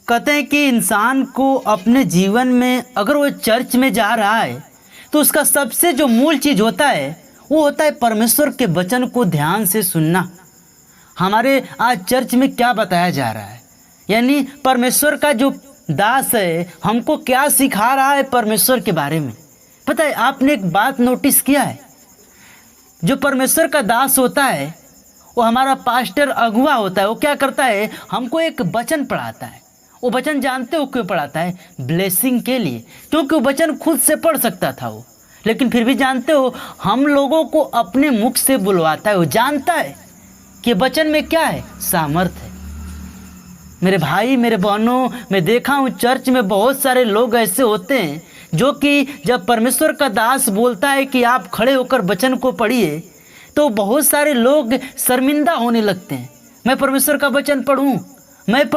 कहते हैं कि इंसान को अपने जीवन में अगर वो चर्च में जा रहा है तो उसका सबसे जो मूल चीज़ होता है वो होता है परमेश्वर के वचन को ध्यान से सुनना। हमारे आज चर्च में क्या बताया जा रहा है, यानी परमेश्वर का जो दास है हमको क्या सिखा रहा है परमेश्वर के बारे में। पता है, आपने एक बात नोटिस किया है, जो परमेश्वर का दास होता है वो हमारा पास्टर अगुआ होता है। वो क्या करता है, हमको एक वचन पढ़ाता है। वो वचन जानते हो क्यों पढ़ाता है? ब्लेसिंग के लिए, क्योंकि वो वचन खुद से पढ़ सकता था वो, लेकिन फिर भी जानते हो हम लोगों को अपने मुख से बुलवाता है। वो जानता है कि वचन में क्या है, सामर्थ है। मेरे भाई मेरे बहनों, मैं देखा हूँ चर्च में बहुत सारे लोग ऐसे होते हैं जो कि जब परमेश्वर का दास बोलता है कि आप खड़े होकर वचन को पढ़िए तो बहुत सारे लोग शर्मिंदा होने लगते हैं। मैं परमेश्वर का वचन पढ़ूं, मैं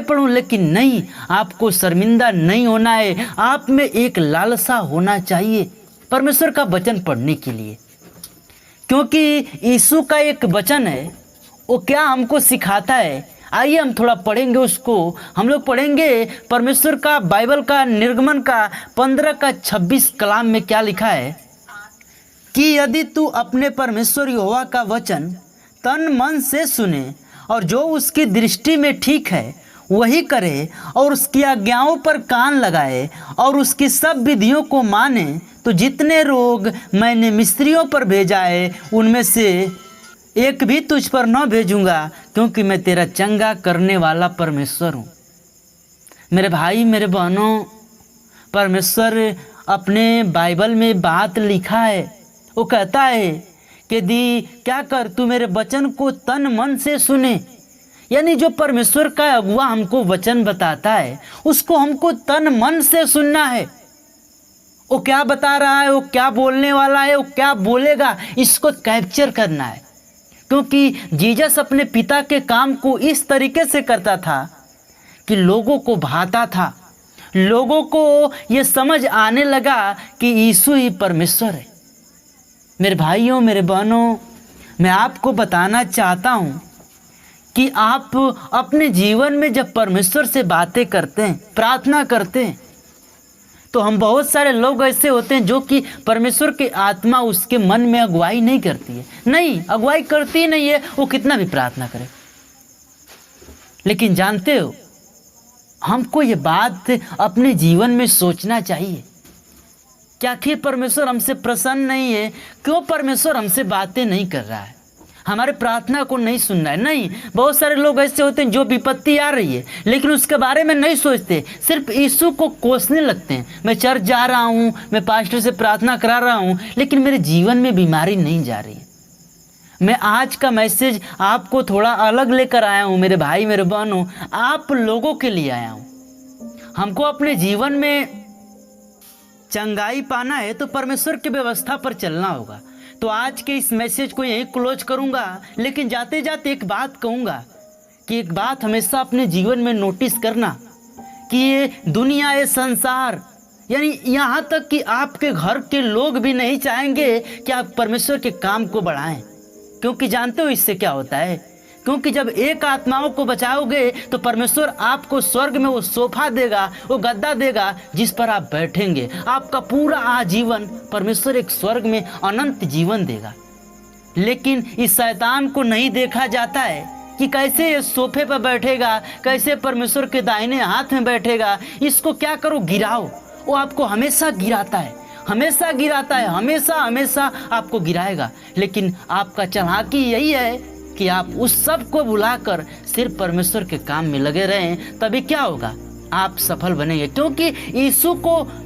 पढ़ूं, लेकिन नहीं, आपको शर्मिंदा नहीं होना है। आप में एक लालसा होना चाहिए परमेश्वर का वचन पढ़ने के लिए, क्योंकि यीशु का एक वचन है वो क्या हमको सिखाता है। आइए हम थोड़ा पढ़ेंगे उसको। हम लोग पढ़ेंगे परमेश्वर का बाइबल का निर्गमन का 15:26 कलाम में क्या लिखा है कि यदि तू अपने परमेश्वर यहोवा का वचन तन मन से सुने और जो उसकी दृष्टि में ठीक है वही करे और उसकी आज्ञाओं पर कान लगाए और उसकी सब विधियों को माने, तो जितने रोग मैंने मिस्रियों पर भेजा है उनमें से एक भी तुझ पर न भेजूंगा, क्योंकि मैं तेरा चंगा करने वाला परमेश्वर हूँ। मेरे भाई मेरे बहनों, परमेश्वर अपने बाइबल में बात लिखा है। वो कहता है कि दी क्या कर, तू मेरे वचन को तन मन से सुने। यानी जो परमेश्वर का अगुआ हमको वचन बताता है उसको हमको तन मन से सुनना है। वो क्या बता रहा है, वो क्या बोलने वाला है, वो क्या बोलेगा, इसको कैप्चर करना है। क्योंकि जीसस अपने पिता के काम को इस तरीके से करता था कि लोगों को भाता था, लोगों को ये समझ आने लगा कि यीशु ही परमेश्वर है। मेरे भाइयों मेरे बहनों, मैं आपको बताना चाहता हूँ कि आप अपने जीवन में जब परमेश्वर से बातें करते हैं, प्रार्थना करते हैं, तो हम बहुत सारे लोग ऐसे होते हैं जो कि परमेश्वर की आत्मा उसके मन में अगुवाई नहीं करती है। नहीं, अगुवाई करती नहीं है, वो कितना भी प्रार्थना करे। लेकिन जानते हो, हमको ये बात अपने जीवन में सोचना चाहिए, क्या कि परमेश्वर हमसे प्रसन्न नहीं है? क्यों परमेश्वर हमसे बातें नहीं कर रहा है, हमारे प्रार्थना को नहीं सुन रहा है? नहीं, बहुत सारे लोग ऐसे होते हैं जो विपत्ति आ रही है लेकिन उसके बारे में नहीं सोचते, सिर्फ यीशु को कोसने लगते हैं। मैं चर्च जा रहा हूँ, मैं पास्टर से प्रार्थना करा रहा हूँ, लेकिन मेरे जीवन में बीमारी नहीं जा रही है। मैं आज का मैसेज आपको थोड़ा अलग लेकर आया हूँ मेरे भाई मेरे बहनों, आप लोगों के लिए आया हूँ। हमको अपने जीवन में चंगाई पाना है तो परमेश्वर की व्यवस्था पर चलना होगा। तो आज के इस मैसेज को यहीं क्लोज करूंगा, लेकिन जाते जाते एक बात कहूंगा कि एक बात हमेशा अपने जीवन में नोटिस करना कि ये दुनिया, ये संसार, यानी यहाँ तक कि आपके घर के लोग भी नहीं चाहेंगे कि आप परमेश्वर के काम को बढ़ाएं। क्योंकि जानते हो इससे क्या होता है, क्योंकि जब एक आत्माओं को बचाओगे तो परमेश्वर आपको स्वर्ग में वो सोफा देगा, वो गद्दा देगा जिस पर आप बैठेंगे। आपका पूरा आजीवन परमेश्वर एक स्वर्ग में अनंत जीवन देगा। लेकिन इस शैतान को नहीं देखा जाता है कि कैसे ये सोफे पर बैठेगा, कैसे परमेश्वर के दाहिने हाथ में बैठेगा। इसको क्या करो, गिराओ। वो आपको हमेशा गिराता है, हमेशा गिराता है, हमेशा हमेशा आपको गिराएगा। लेकिन आपका चालाकी यही है कि आप उस सब को भुलाकर सिर्फ परमेश्वर के काम में लगे रहें, तभी क्या होगा, आप सफल बनेंगे। क्योंकि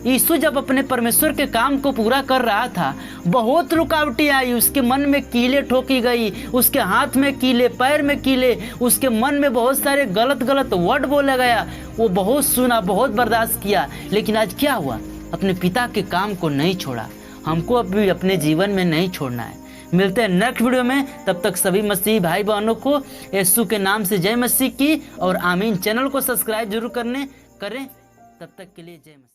यीशु जब अपने परमेश्वर के काम को पूरा कर रहा था, बहुत रुकावटें आई, उसके मन में कीले ठोकी गई, उसके हाथ में कीले, पैर में कीले, उसके मन में बहुत सारे गलत वर्ड बोला गया। वो बहुत सुना, बहुत बर्दाश्त किया, लेकिन आज क्या हुआ, अपने पिता के काम को नहीं छोड़ा। हमको अभी अपने जीवन में नहीं छोड़ना है। मिलते हैं नेक्स्ट वीडियो में, तब तक सभी मसीही भाई बहनों को यीशु के नाम से जय मसीह की और आमीन। चैनल को सब्सक्राइब जरूर करें। तब तक के लिए जय मसीह।